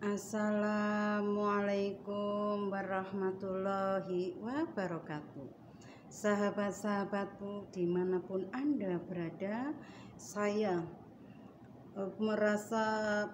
Assalamualaikum warahmatullahi wabarakatuh. Sahabat-sahabatku dimanapun Anda berada, saya merasa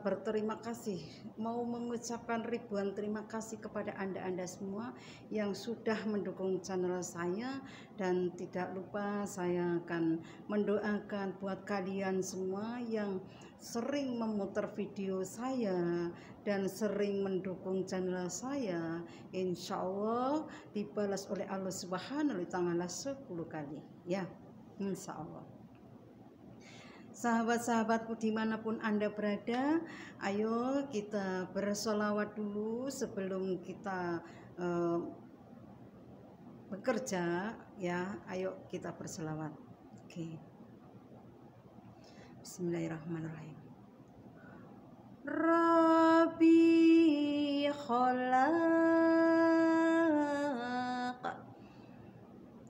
berterima kasih, mau mengucapkan ribuan terima kasih kepada Anda semua yang sudah mendukung channel saya. Dan tidak lupa saya akan mendoakan buat kalian semua yang sering memutar video saya dan sering mendukung channel saya, insya Allah dibalas oleh Allah Subhanahu wa Ta'ala 10 kali ya, insya Allah. Sahabat-sahabatku dimanapun Anda berada, ayo kita bersolawat dulu sebelum kita bekerja ya. Ayo kita bersolawat. Oke. Bismillahirrahmanirrahim. Rabbi khalaq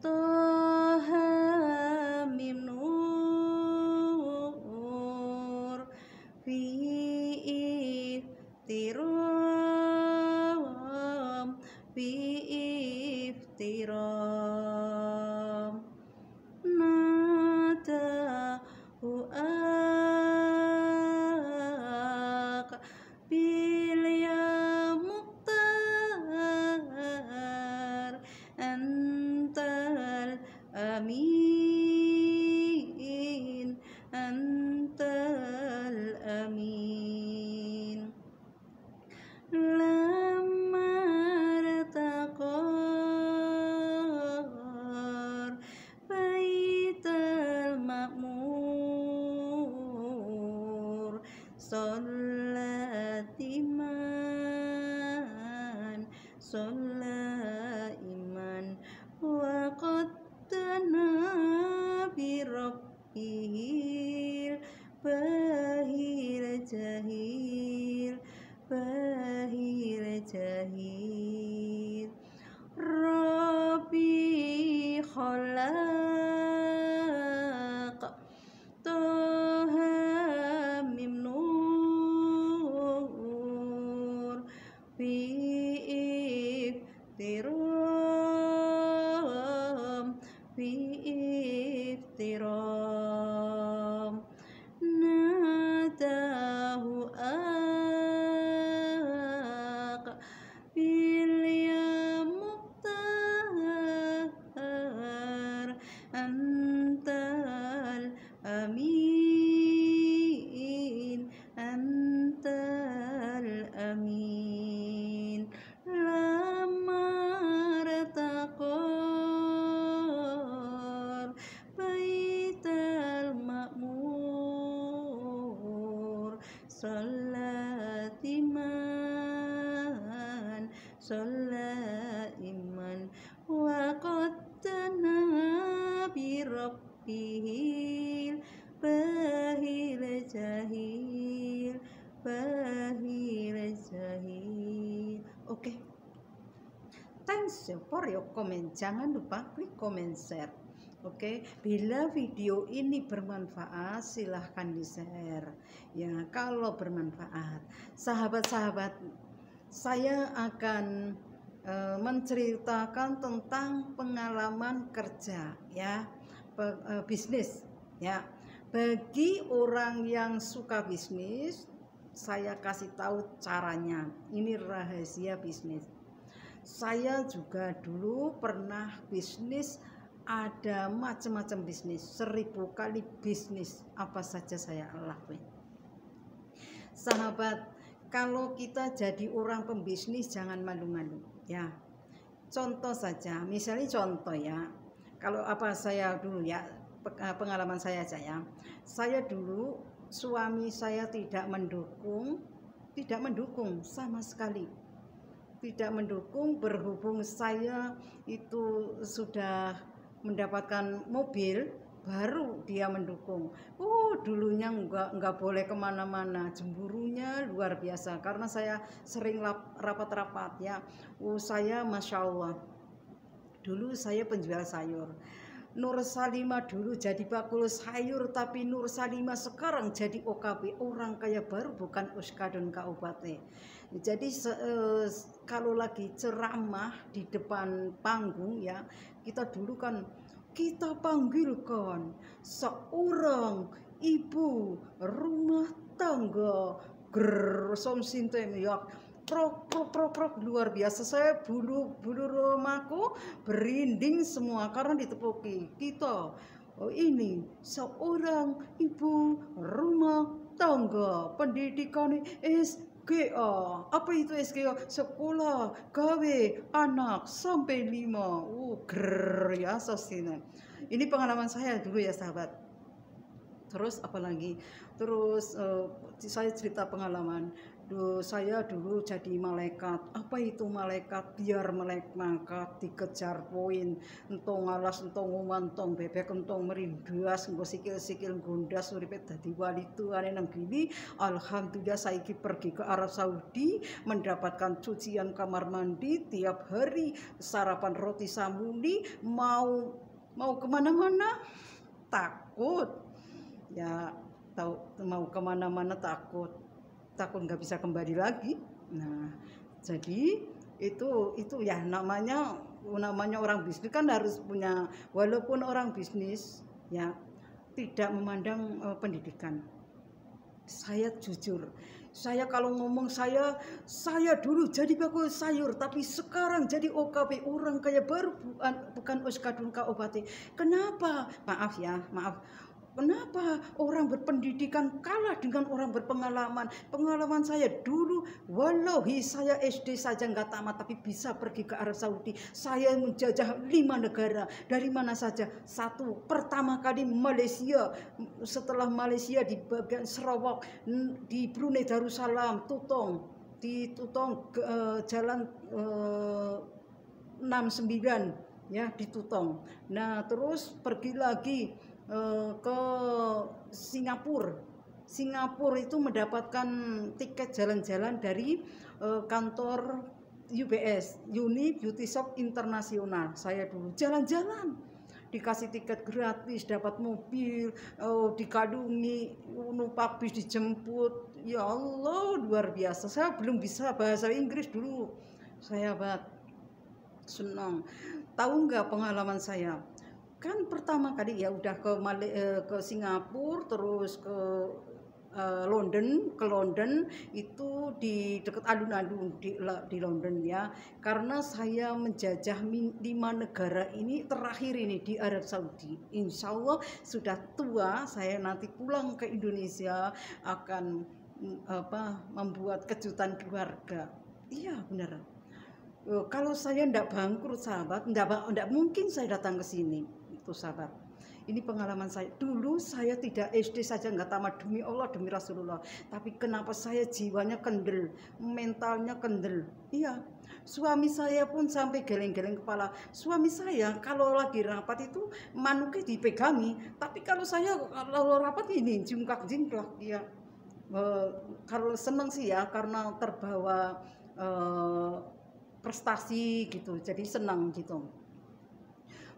Toha min nur fi iftiram nada huaq bil ya muqtar antal amin antal amin lamar taqor baital ma'mur sholat iman wa qaddana bi rabbihil bahir jahil Rabbi khalaq Toha mim nur fi iftiram nadahu aq bil ya muqtar antal amin antal amin lamar taqor baital ma'mur sholat iman wa qaddana bi rabbihil bahir jahil Oke. Thanks for your comment. Jangan lupa klik comment, share. Oke, bila video ini bermanfaat silahkan di-share ya. Kalau bermanfaat, sahabat-sahabat, saya akan menceritakan tentang pengalaman kerja ya, bisnis ya. Bagi orang yang suka bisnis, saya kasih tahu caranya. Ini rahasia bisnis. Saya juga dulu pernah bisnis, ada macam-macam bisnis, 1000 kali bisnis, apa saja saya lakuin. Sahabat, kalau kita jadi orang pembisnis jangan malu-malu ya. Contoh saja, misalnya contoh ya, kalau apa saya dulu ya, pengalaman saya aja ya. Saya dulu, suami saya tidak mendukung sama sekali. Tidak mendukung, berhubung saya itu sudah mendapatkan mobil baru dia mendukung. Dulunya nggak boleh kemana-mana, cemburunya luar biasa karena saya sering rapat-rapat ya. Saya masya Allah, dulu saya penjual sayur, Nur Salimah dulu jadi bakul sayur, tapi Nur Salimah sekarang jadi OKB, orang kaya baru, bukan Uskadun Kabupaten. Jadi kalau lagi ceramah di depan panggung ya, kita dulu kan kita panggilkan seorang ibu rumah tangga somsintem ya, prok luar biasa. Saya bulu rumahku berinding semua karena ditepuki. Kita ini seorang ibu rumah tangga, pendidikan SGA. Apa itu SGA? Sekolah gawe anak sampai 5. Ya sosina. Ini pengalaman saya dulu ya sahabat. Terus apalagi? Terus saya cerita pengalaman. Saya dulu jadi malaikat. Apa itu malaikat? Biar malaikat dikejar poin, entong alas, entong umantong bebek, entong merindas, engko sikil-sikil gondas uripe dadi wali tuane nang gini. Alhamdulillah saiki pergi ke Arab Saudi, mendapatkan cucian kamar mandi tiap hari, sarapan roti samuni, mau kemana-mana takut ya, tahu mau kemana-mana takut nggak bisa kembali lagi. Nah, jadi itu ya namanya orang bisnis kan harus punya, walaupun orang bisnis ya tidak memandang pendidikan. Saya jujur, saya kalau ngomong saya dulu jadi bakul sayur, tapi sekarang jadi OKB, orang kaya baru, bukan Uskadun Kabupaten. Kenapa? Maaf. Kenapa orang berpendidikan kalah dengan orang berpengalaman? Pengalaman saya dulu, wallahi saya SD saja nggak tamat, tapi bisa pergi ke Arab Saudi. Saya menjajah 5 negara. Dari mana saja? 1, pertama kali Malaysia. Setelah Malaysia di bagian Sarawak, di Brunei Darussalam, di Tutong jalan 69 ya, di Tutong. Nah, terus pergi lagi ke Singapura itu mendapatkan tiket jalan-jalan dari kantor UBS, Uni Beauty Shop Internasional. Saya dulu jalan-jalan, dikasih tiket gratis, dapat mobil, dikadungi, numpak bis dijemput. Ya Allah, luar biasa. Saya belum bisa bahasa Inggris dulu, saya senang. Tahu nggak pengalaman saya? Kan pertama kali ya udah ke Singapura, terus ke London itu di dekat alun-alun di London ya, karena saya menjajah 5 negara ini, terakhir ini di Arab Saudi. Insya Allah sudah tua, saya nanti pulang ke Indonesia akan membuat kejutan keluarga. Iya benar. Kalau saya ndak bangkrut sahabat, ndak mungkin saya datang ke sini. Itu sahabat, ini pengalaman saya. Dulu saya tidak SD saja nggak tamat, demi Allah, demi Rasulullah. Tapi kenapa saya jiwanya kendel, mentalnya kendel. Iya, suami saya pun sampai geleng-geleng kepala. Suami saya kalau lagi rapat itu manuknya dipegangi, tapi kalau rapat ini jingklak ya. Kalau seneng sih ya, karena terbawa prestasi gitu, jadi senang gitu.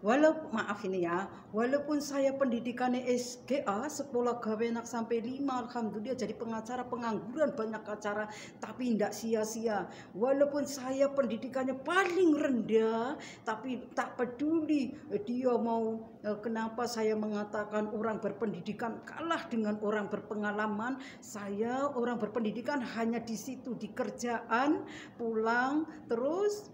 Walaupun saya pendidikannya SGA, sekolah gawe anak sampai 5, alhamdulillah jadi pengacara, pengangguran banyak acara, tapi tidak sia-sia. Walaupun saya pendidikannya paling rendah, tapi tak peduli dia mau kenapa saya mengatakan orang berpendidikan kalah dengan orang berpengalaman. Saya orang berpendidikan hanya di situ, di kerjaan, pulang, terus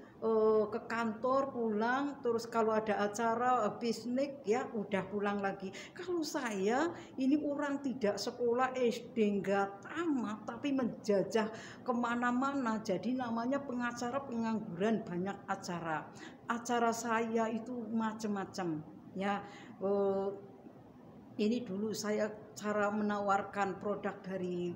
ke kantor, pulang, terus kalau ada acara bisnis ya udah pulang lagi. Kalau saya ini orang tidak sekolah SD nggak tamat, tapi menjajah kemana-mana, jadi namanya pengacara pengangguran, banyak acara saya itu macam-macam ya. Ini dulu saya cara menawarkan produk dari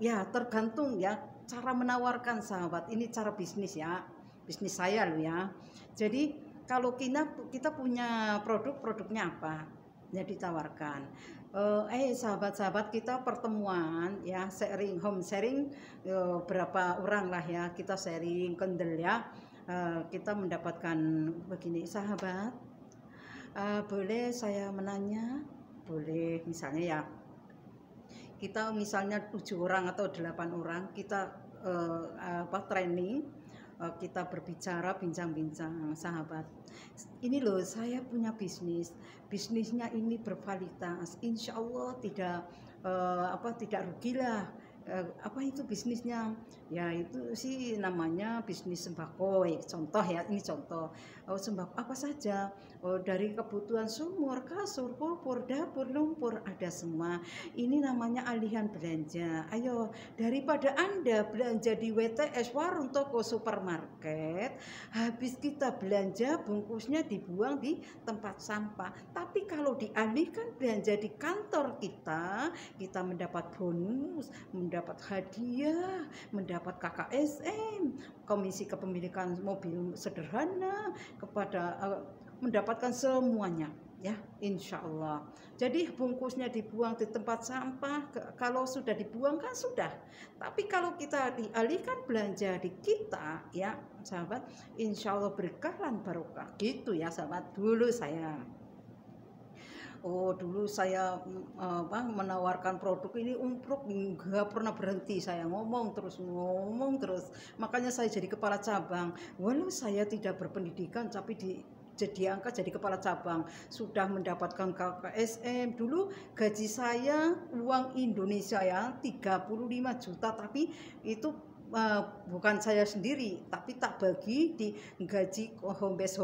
ya tergantung ya cara menawarkan sahabat. Ini cara bisnis ya, bisnis saya loh ya. Jadi kalau kita punya produknya apa ya ditawarkan. Sahabat-sahabat kita pertemuan ya, home sharing, berapa orang lah ya, kita sharing kendel ya. Kita mendapatkan begini sahabat, Boleh saya menanya? Boleh, misalnya ya, kita misalnya 7 orang atau 8 orang, kita training, kita berbicara, bincang-bincang, sahabat. Ini loh, saya punya bisnisnya ini berkualitas, insya Allah tidak rugilah. Apa itu bisnisnya? Ya itu sih namanya bisnis sembako. Contoh ya, ini contoh. Sembako apa saja? Dari kebutuhan sumur, kasur, kompor, dapur, lumpur, ada semua. Ini namanya alihan belanja. Ayo, daripada Anda belanja di WTS, warung, toko, supermarket, habis kita belanja bungkusnya dibuang di tempat sampah. Tapi kalau dialihkan belanja di kantor kita mendapat bonus, mendapat hadiah, mendapat KKSM, komisi kepemilikan mobil sederhana, mendapatkan semuanya, ya, insya Allah. Jadi bungkusnya dibuang di tempat sampah, kalau sudah dibuang kan sudah. Tapi kalau kita dialihkan belanja di kita, ya sahabat, insya Allah berkah dan barokah. Gitu ya sahabat. Dulu saya menawarkan produk ini nggak pernah berhenti, saya ngomong terus. Makanya saya jadi kepala cabang. Walau saya tidak berpendidikan, tapi diangkat jadi kepala cabang, sudah mendapatkan KKSM. Dulu gaji saya uang Indonesia ya 35 juta, tapi itu bukan saya sendiri, tapi tak bagi di gaji hombes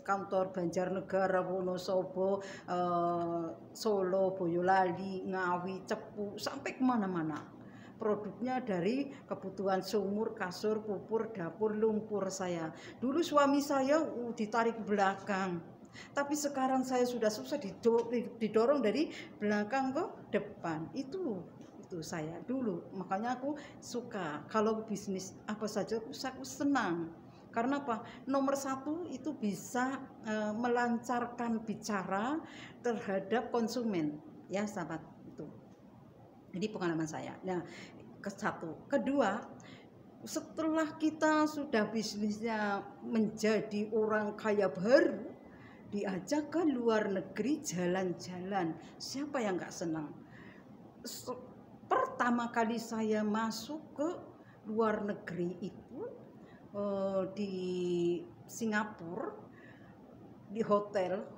kantor Banjarnegara, Wonosobo, Solo, Boyolali, Ngawi, Cepu, sampai kemana-mana. Produknya dari kebutuhan sumur, kasur, pupur, dapur, lumpur saya. Dulu suami saya ditarik belakang, tapi sekarang saya sudah susah didorong dari belakang ke depan. Itu saya dulu. Makanya aku suka kalau bisnis apa saja aku senang. Karena apa? Nomor satu itu bisa melancarkan bicara terhadap konsumen, ya sahabat. Itu jadi pengalaman saya. Nah, kedua, setelah kita sudah bisnisnya menjadi orang kaya baru, diajak ke luar negeri jalan-jalan, siapa yang nggak senang? Pertama kali saya masuk ke luar negeri itu di Singapura, di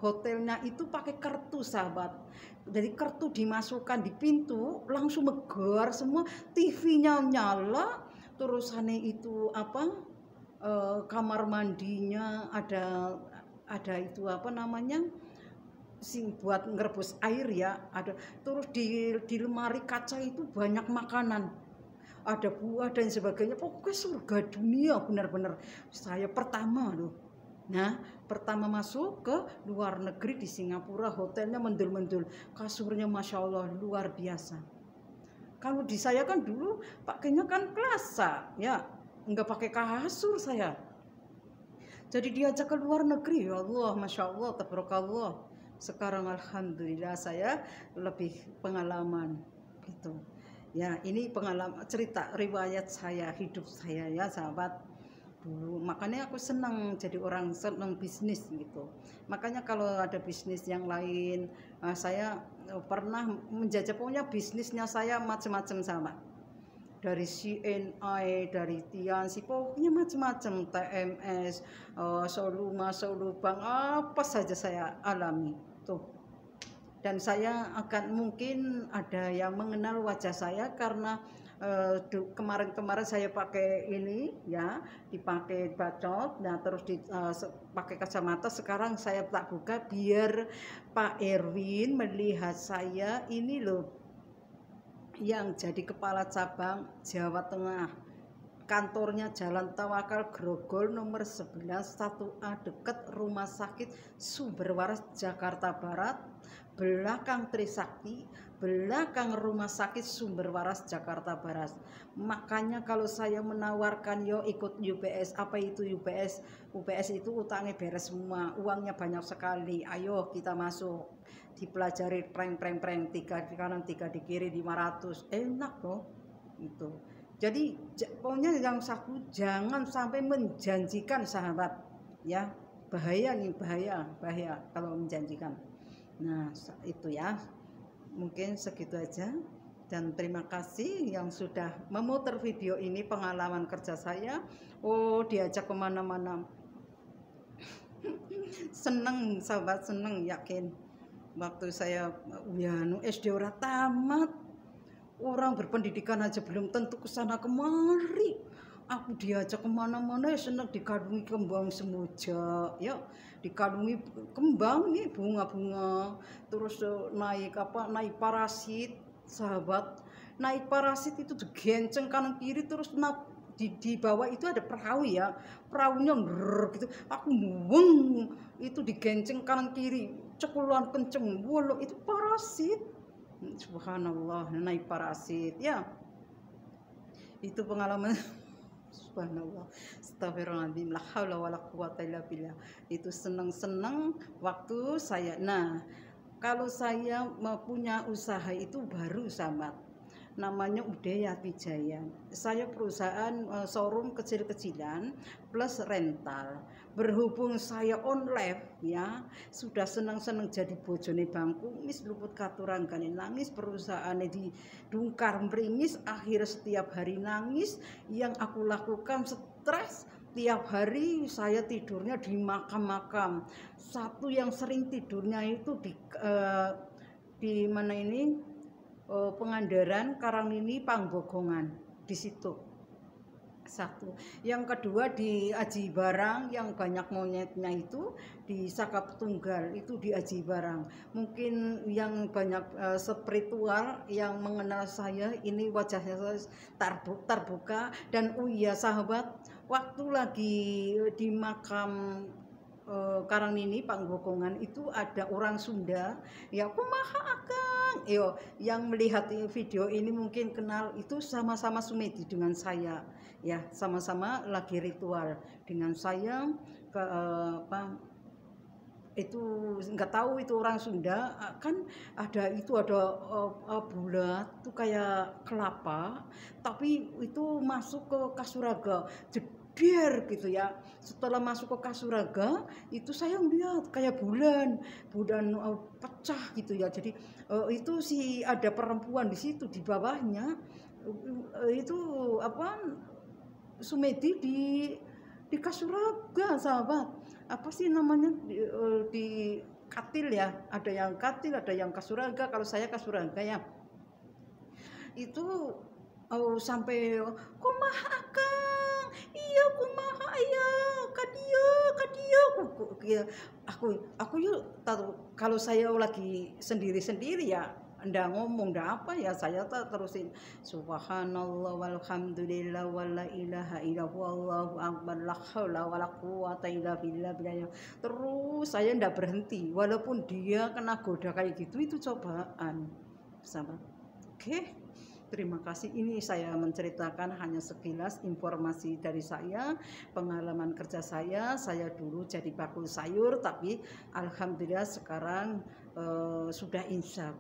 hotelnya itu pakai kartu sahabat. Jadi kartu dimasukkan di pintu, langsung megar semua, TV-nya nyala, terusannya itu kamar mandinya ada itu buat ngerebus air ya, ada. Terus di lemari kaca itu banyak makanan, ada buah dan sebagainya. Pokoknya surga dunia benar-benar. Saya pertama masuk ke luar negeri di Singapura, hotelnya mendul-mendul, kasurnya masya Allah luar biasa. Kalau di saya kan dulu pakainya kan klasa ya, nggak pakai kasur saya. Jadi diajak ke luar negeri, ya Allah, masya Allah, tabarakallah. Sekarang alhamdulillah saya lebih pengalaman gitu. Ya, ini pengalaman, cerita riwayat saya, hidup saya ya sahabat. Dulu makanya aku senang jadi orang senang bisnis gitu. Makanya kalau ada bisnis yang lain, saya pernah menjajah, pokoknya bisnisnya saya macam-macam sama. Dari CNI, dari Tiansi, pokoknya macam-macam, TMS, Soluma, Solubang, apa saja saya alami tuh. Dan saya akan mungkin ada yang mengenal wajah saya karena kemarin saya pakai ini ya, dipakai bacot, nah terus pakai kacamata. Sekarang saya tak buka biar Pak Erwin melihat saya ini loh, yang jadi kepala cabang Jawa Tengah. Kantornya Jalan Tawakal Grogol nomor 11 1A, dekat Rumah Sakit Sumber Waras Jakarta Barat, belakang Trisakti, belakang Rumah Sakit Sumber Waras Jakarta Barat. Makanya kalau saya menawarkan ikut UPS, apa itu UPS? UPS itu utangnya beres semua, uangnya banyak sekali. Ayo kita masuk. Dipelajari preng 3 di kanan 3 di kiri 500, enak loh itu. Jadi pokoknya yang satu, jangan sampai menjanjikan sahabat ya, bahaya nih, bahaya kalau menjanjikan. Nah itu ya, mungkin segitu aja. Dan terima kasih yang sudah memutar video ini, pengalaman kerja saya. Oh, diajak kemana-mana. Seneng sahabat, seneng, yakin. Waktu saya ya SD ora tamat, orang berpendidikan aja belum tentu kesana kemari. Aku diajak kemana-mana ya seneng, dikandungi kembang semuja, ya dikandungi kembang nih, bunga-bunga, terus naik naik parasit, sahabat. Naik parasit itu digenceng kanan kiri, terus di bawah itu ada perahu ya, perahunya gitu, aku buang itu digenceng kanan kiri, cekulan kenceng, walau itu parasit. Subhanallah, naik parasit ya, itu pengalaman. Subhanallah, astagfirullahaladzim, la haula wala quwata illa billah. Itu seneng-seneng waktu saya. Nah, kalau saya mau punya usaha itu baru sahabat, namanya Udayati Jaya. Saya perusahaan showroom kecil-kecilan plus rental. Berhubung saya online ya, sudah senang-senang jadi bojone bangku, mis luput katuranggane nangis, perusahaannya didungkar meringis, akhirnya setiap hari nangis. Yang aku lakukan stres. Tiap hari saya tidurnya di makam-makam. Satu yang sering tidurnya itu di mana ini, Pengandaran, Karangini, Panggogongan, di situ. Satu. Yang kedua di Aji Barang, yang banyak monyetnya itu di Sakap Tunggal, itu di Aji Barang. Mungkin yang banyak spiritual yang mengenal saya ini wajahnya terbuka. Dan oh iya sahabat, waktu lagi di makam Karangini, Panggogongan itu ada orang Sunda ya, kumaha akang yo, yang melihat video ini mungkin kenal, itu sama-sama sumedi dengan saya ya, sama-sama lagi ritual dengan saya ke itu nggak tahu itu orang Sunda kan, ada bulat tuh kayak kelapa, tapi itu masuk ke Kasuraga jeder gitu ya. Setelah masuk ke Kasuraga itu saya lihat kayak bulan pecah gitu ya. Jadi itu ada perempuan di situ, di bawahnya itu sumedi di Kasuraga sahabat. Apa sih namanya, di Katil ya, ada yang Katil, ada yang Kasuraga. Kalau saya Kasuraga ya. Itu sampai kumaha akang, iya kumaha ya kadia aku yuk tahu. Kalau saya lagi sendiri ya ndak ngomong, ndak apa ya, saya terusin subhanallah walhamdulillah wala ilaha illallah wallahu akbar la haula wala quwata illa billah. Terus saya ndak berhenti walaupun dia kena goda kayak gitu, itu cobaan sahabat. Oke. Terima kasih, ini saya menceritakan hanya sekilas informasi dari saya, pengalaman kerja saya. Saya dulu jadi bakul sayur, tapi alhamdulillah sekarang sudah insaf.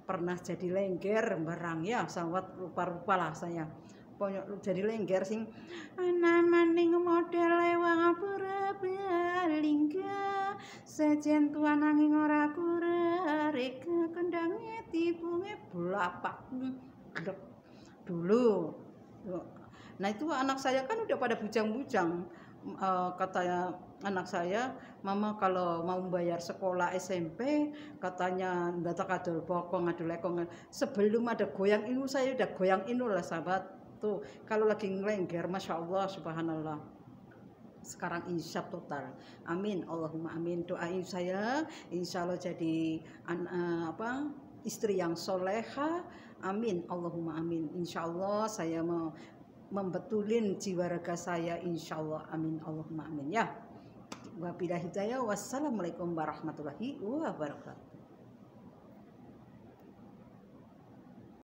Pernah jadi lengger barang ya, sahabat, rupa-rupa lah saya. Pokoknya jadi lengger sing ana maning model wong apura balingga, sejen tuan nanging ora kura reka kendange tibunge blapak dulu. Nah itu anak saya kan udah pada bujang-bujang. Katanya anak saya, mama kalau mau bayar sekolah SMP katanya data kadol bokong adol lekong. Sebelum ada goyang inu saya udah goyang inu lah sahabat. Tuh kalau lagi ngelengger, masya Allah, subhanallah. Sekarang insyaf total. Amin, Allahumma amin. Doain saya insya Allah jadi istri yang soleha. Amin, Allahumma amin. Insya Allah saya mau membetulin jiwa raga saya, insya Allah. Amin, Allahumma amin ya. Wabillahi hidayah. Wassalamualaikum warahmatullahi wabarakatuh.